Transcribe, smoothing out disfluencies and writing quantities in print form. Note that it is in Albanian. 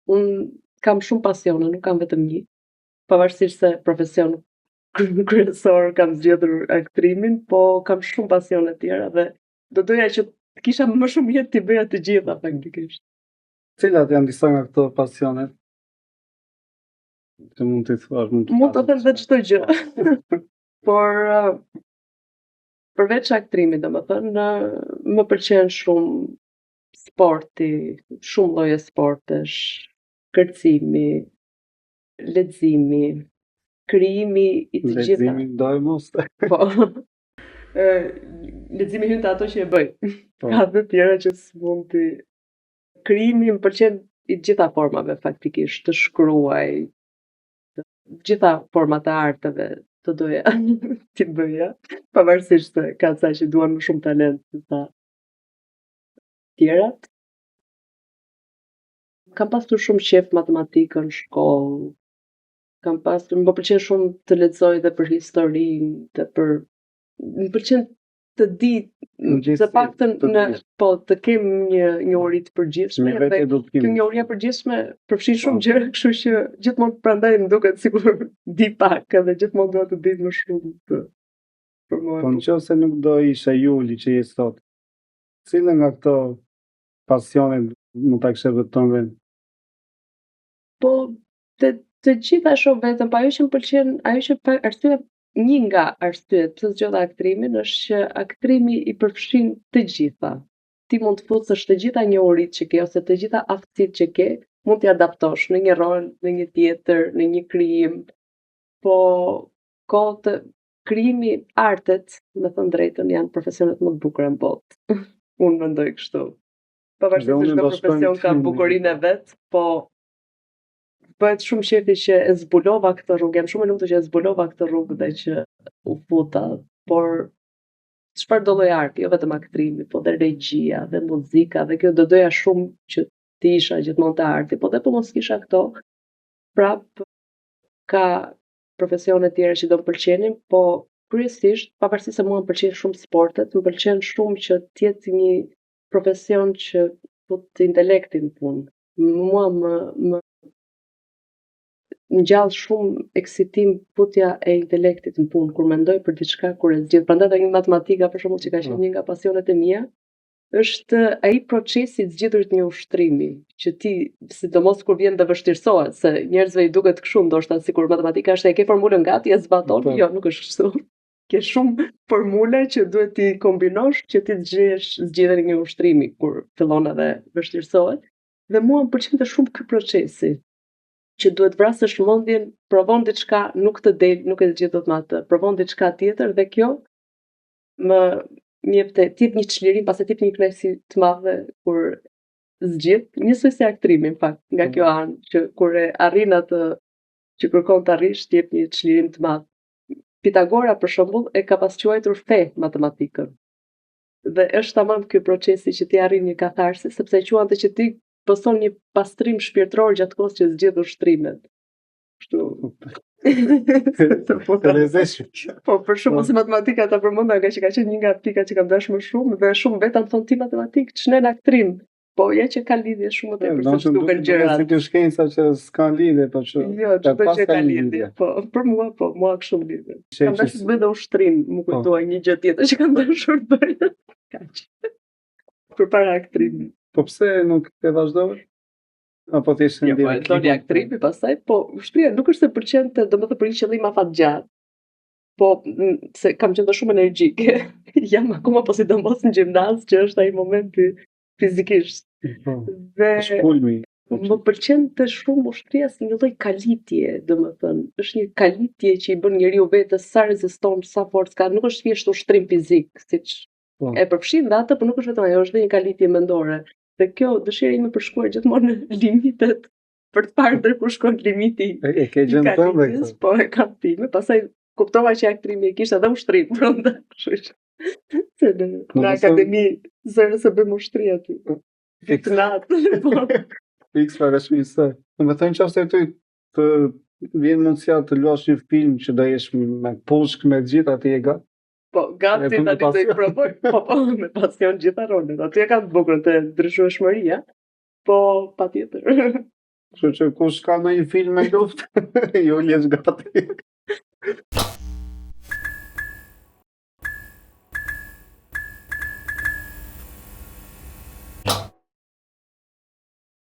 Unë kam shumë pasione, nuk kam vetëm një. Pavarësisht se profesion kryesor kam zgjedhur aktrimin, po kam shumë pasione tjera dhe do doja që të kisha më shumë jetë t'i bëja të gjitha faktikisht. Cilat janë disa nga këto pasionet? Që mund t'i thuash, Mund të them vetë çdo gjë. Por përveç aktrimit, domethënë, më pëlqen shumë sporti, shumë lloje sportesh, kërcimi, leximi, krijimi i të gjitha. Leximi do e mos. Po. Leximi hyn te ato që e bëj. Ka të tjera që s'mund t'i. Krijimi më pëlqen i të gjitha formave faktikisht, të shkruaj, të gjitha format e arteve të doja t'i bëja, pavarësisht se ka ca që duan më shumë talent se sa tjerat. Kam pasur shumë qef matematikën në shkollë. Më pëlqen shumë të lexoj dhe për historinë, dhe për më pëlqen të di, të paktën të kem një njohuri të përgjithshme dhe kjo njohuri e përgjithshme përfshin shumë gjëra, kështu që gjithmonë prandaj më duket sikur di pak edhe gjithmonë dua të di më shumë për mua. Po nëse nuk do ishe Juli që je sot, cilën nga këto pasione mund ta kishe vetëm vend? Po të gjitha shoh vetëm, po ajo që më pëlqen, ajo që arsye, një nga arsyet pse zgjodha aktrimin është që aktrimi i përfshin të gjitha. Ti mund të futesh të gjitha njohuritë që ke ose të gjitha aftësitë që ke, mund t'i adaptosh në një rol, në një tjetër, në një krijim. Po kohë të krijimi, artet, me thënë drejtën, janë profesionet më të bukura në botë. Unë mendoj kështu. Pavarësisht se çdo profesion ka bukurinë e vet, po bëhet shumë qefi që e zbulova këtë rrugë, jam shumë e lumtur që e zbulova këtë rrugë dhe që u futa, por çfarë do lloj arti, jo vetëm aktrimi, po dhe regjia, dhe muzika, dhe kjo do doja shumë që të isha gjithmonë te arti, po dhe po mos kisha këto, prap ka profesione tjera që do më pëlqenin, po kryesisht, pavarësisht se mua më pëlqejnë shumë sportet, më pëlqen shumë që të jetë një profesion që fut intelektin në punë. Mua më ngjall shumë eksitim futja e intelektit në punë kur mendoj për diçka, kur e zgjedh. Prandaj edhe matematika për shembull që ka qenë një nga pasionet e mia, është ai procesi i zgjedhurit një ushtrimi, që ti, sidomos kur vjen dhe vështirësohet, se njerëzve i duket kështu ndoshta sikur matematika është e ke formulën gati e zbaton, jo, nuk është kështu. Ke shumë formula që duhet t'i kombinosh që ti zgjedhësh zgjedhjen e një ushtrimi kur fillon edhe vështirësohet. Dhe mua më pëlqente shumë ky procesi, që duhet vrasësh mendjen, provon diçka, nuk të del, nuk e zgjedh dot me atë, provon diçka tjetër dhe kjo më jep një çlirim, pastaj tip një kënaqësi të madhe kur zgjedh, njësoj si aktrimi në fakt, nga kjo anë që kur e arrin atë që kërkon të arrish, jep një çlirim të madh. Pitagora për shembull e ka pas quajtur fe matematikën. Dhe është tamam ky procesi që ti arrin një katharsis, sepse quante që ti pëson një pastrim shpirtëror gjatë kohës që zgjedh ushtrimet. Kështu. Po për shkak se matematika ta përmenda nga që ka qenë një nga pikat që kam dashur më shumë dhe shumë vetë më thon ti matematik, ç'nen aktrim. Po ja që ka lidhje shumë më tepër se duken gjërat. Si kjo shkenca që s'ka lidhje, po që. Jo, çdo gjë ka lidhje. Po për mua mua ka shumë lidhje. Kam dashur të bëj dhe ushtrim, më kujtoi një gjë tjetër që kam dashur të bëj. Kaq. Përpara aktrimit. Po pse nuk e vazhdove? Apo thjesht ndjen? Jo, po doli aktrimi pastaj, po ushtria nuk është se pëlqente, domethënë për një qëllim afatgjatë. Po se kam qenë shumë energjike. Jam akoma po sidomos në gjimnaz, që është ai momenti fizikisht. Dhe shkulmi. Më pëlqente shumë ushtria si një lloj kalitje, domethënë, është një kalitje që i bën njeriu vetes sa reziston, sa forcë ka, nuk është thjesht ushtrim fizik, siç e përfshin dhe atë, por nuk është vetëm ajo, është dhe një kalitje mendore. Dhe kjo dëshira ime për shkuar gjithmonë në limitet, për të parë deri ku shkon limiti. E ke gjën tënde këtë. Po e kam time, pastaj kuptova që aktrimi kishte edhe ushtrim brenda, kështu që se në akademi zëre se bëjmë ushtri aty. Fiknat. Fiks para shmisë. Domethënë nëse ty të vjen mundësia të luash një film që do jesh me pushk me gjithë aty e gat. Po, gati tani do i provoj. Po, me pasion gjitha rolet. Aty e ka të bukur të ndryshueshmëria. Po, patjetër. Kështu që kush ka ndonjë film me luftë, ju jesh gati.